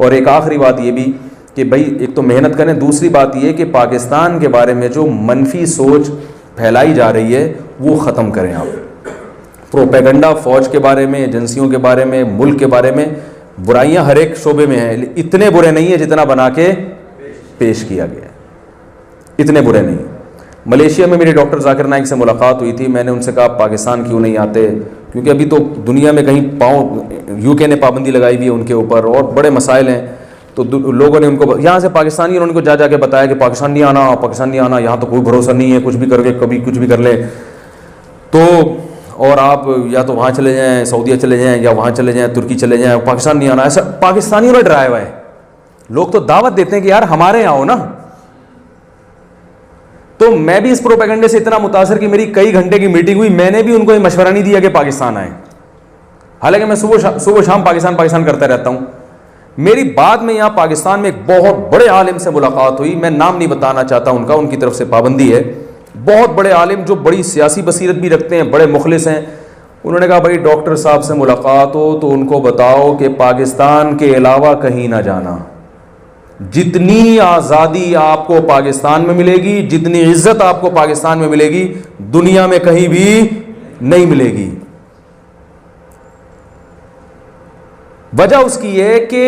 और एक आखिरी बात ये भी कि भाई एक तो मेहनत करें, दूसरी बात ये कि पाकिस्तान के बारे में जो मनफी सोच फैलाई जा रही है वो ख़त्म करें आप। प्रोपेगेंडा फ़ौज के बारे में, एजेंसियों के बारे में, मुल्क के बारे में, बुराइयां हर एक शोबे में हैं, इतने बुरे नहीं है जितना बना के पेश किया गया है, इतने बुरे नहीं। मलेशिया में मेरी डॉक्टर जाकिर नाइक से मुलाकात हुई थी, मैंने उनसे कहा पाकिस्तान क्यों नहीं आते, क्योंकि अभी तो दुनिया में कहीं पाँव यूके ने पाबंदी लगाई हुई है उनके ऊपर और बड़े मसाइल हैं। तो लोगों ने उनको यहाँ से पाकिस्तानी उनको जा जाके बताया कि पाकिस्तान नहीं आना, पाकिस्तान नहीं आना, यहाँ तो कोई भरोसा नहीं है, कुछ भी करके कभी कुछ भी कर ले तो, और आप या तो वहाँ चले जाएं, सऊदीया चले जाएं, या वहाँ चले जाएं, तुर्की चले जाएं, पाकिस्तान नहीं आना। ऐसा पाकिस्तानियों ने डराया हुआ है। लोग तो दावत देते हैं कि यार हमारे यहाँ आओ ना। तो मैं भी इस प्रोपेगेंडे से इतना मुतासर कि मेरी कई घंटे की मीटिंग हुई, मैंने भी उनको मशवरा नहीं दिया कि पाकिस्तान आए, हालांकि मैं सुबह शाम पाकिस्तान करता रहता हूं। मेरी बाद में यहाँ पाकिस्तान में एक बहुत बड़े आलिम से मुलाकात हुई, मैं नाम नहीं बताना चाहता उनका, उनकी तरफ से पाबंदी है। बहुत बड़े आलिम जो बड़ी सियासी बसीरत भी रखते हैं, बड़े मुखलिस हैं। उन्होंने कहा भाई डॉक्टर साहब से मुलाकात हो तो उनको बताओ कि पाकिस्तान के अलावा कहीं ना जाना। जितनी आज़ादी आपको पाकिस्तान में मिलेगी, जितनी इज्जत आपको पाकिस्तान में मिलेगी, दुनिया में कहीं भी नहीं मिलेगी। वजह उसकी है कि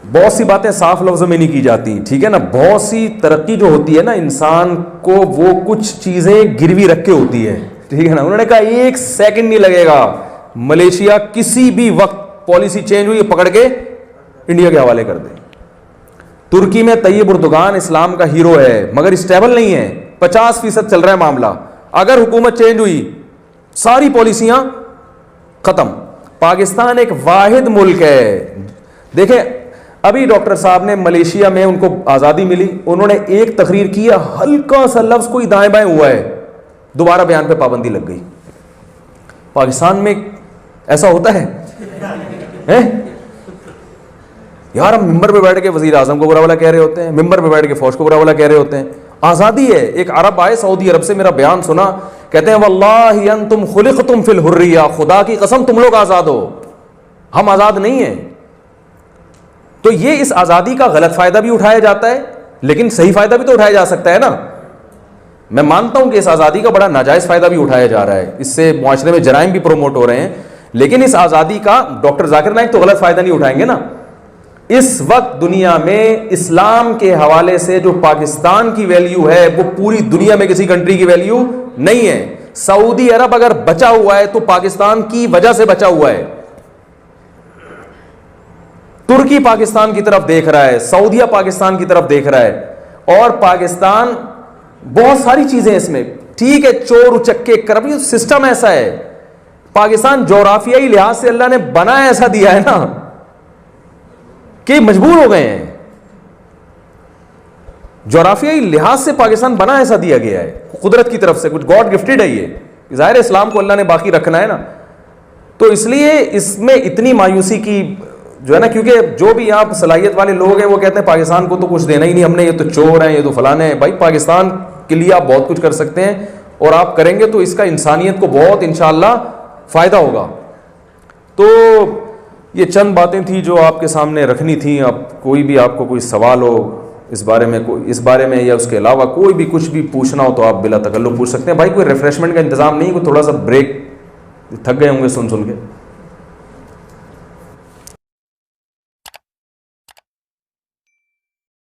बहुत सी बातें साफ लफ्जों में नहीं की जाती, ठीक है ना। बहुत सी तरक्की जो होती है ना इंसान को, वो कुछ चीजें गिरवी रख के होती है, ठीक है ना। उन्होंने कहा 1 सेकंड नहीं लगेगा, मलेशिया किसी भी वक्त पॉलिसी चेंज हुई पकड़ के इंडिया के हवाले कर दे। तुर्की में तैयब उर्दुगान इस्लाम का हीरो है मगर स्टेबल नहीं है, 50% चल रहा है मामला। अगर हुकूमत चेंज हुई सारी पॉलिसियां खत्म। पाकिस्तान एक वाहिद मुल्क है। देखें अभी डॉक्टर साहब ने मलेशिया में उनको आजादी मिली, उन्होंने एक तकरीर की है, हल्का सा लफ्ज कोई दाएं बाएं हुआ है, दोबारा बयान पे पाबंदी लग गई। पाकिस्तान में ऐसा होता है, यार हम मिंबर पे बैठ के वजीर आजम को बुरा वाला कह रहे होते हैं, मिंबर पे बैठ के फौज को बुरा वाला कह रहे होते हैं। आजादी है। एक अरब आए सऊदी अरब से, मेरा बयान सुना, कहते हैं वल्लाहि अंतुम खुलिक़तुम फिल हुर्रिया, खुदा की कसम तुम लोग आजाद हो, हम आजाद नहीं है। तो ये इस आजादी का गलत फायदा भी उठाया जाता है, लेकिन सही फायदा भी तो उठाया जा सकता है ना। मैं मानता हूं कि इस आजादी का बड़ा नाजायज फायदा भी उठाया जा रहा है, इससे मुआशरे में जराइम भी प्रोमोट हो रहे हैं, लेकिन इस आजादी का डॉक्टर जाकिर नाइक तो गलत फायदा नहीं उठाएंगे ना। इस वक्त दुनिया में इस्लाम के हवाले से जो पाकिस्तान की वैल्यू है वो पूरी दुनिया में किसी कंट्री की वैल्यू नहीं है। सऊदी अरब अगर बचा हुआ है तो पाकिस्तान की वजह से बचा हुआ है। तुर्की पाकिस्तान की तरफ देख रहा है, सऊदीया पाकिस्तान की तरफ देख रहा है, और पाकिस्तान बहुत सारी चीजें इसमें, ठीक है, चोर उचक्के करप्ट सिस्टम ऐसा है। पाकिस्तान जोग्राफियाई लिहाज से अल्लाह ने बनाया ऐसा दिया है ना कि मजबूर हो गए हैं। जोग्राफियाई लिहाज से पाकिस्तान बना ऐसा दिया गया है, कुदरत की तरफ से, कुछ गॉड गिफ्टेड है ये। जाहिर है इस्लाम को अल्लाह ने बाकी रखना है ना, तो इसलिए इसमें इतनी मायूसी की जो है ना, क्योंकि जो भी आप सलाहियत वाले लोग हैं वो कहते हैं पाकिस्तान को तो कुछ देना ही नहीं हमने, ये तो चोर हैं, ये तो फलाने हैं। भाई पाकिस्तान के लिए आप बहुत कुछ कर सकते हैं, और आप करेंगे तो इसका इंसानियत को बहुत इंशाअल्लाह फायदा होगा। तो ये चंद बातें थी जो आपके सामने रखनी थी। अब कोई भी आपको कोई सवाल हो इस बारे में या उसके अलावा कोई भी कुछ भी पूछना हो तो आप बिला तकल्लुफ़ पूछ सकते हैं। भाई कोई रिफ्रेशमेंट का इंतजाम नहीं, कोई थोड़ा सा ब्रेक, थक गए होंगे सुन के।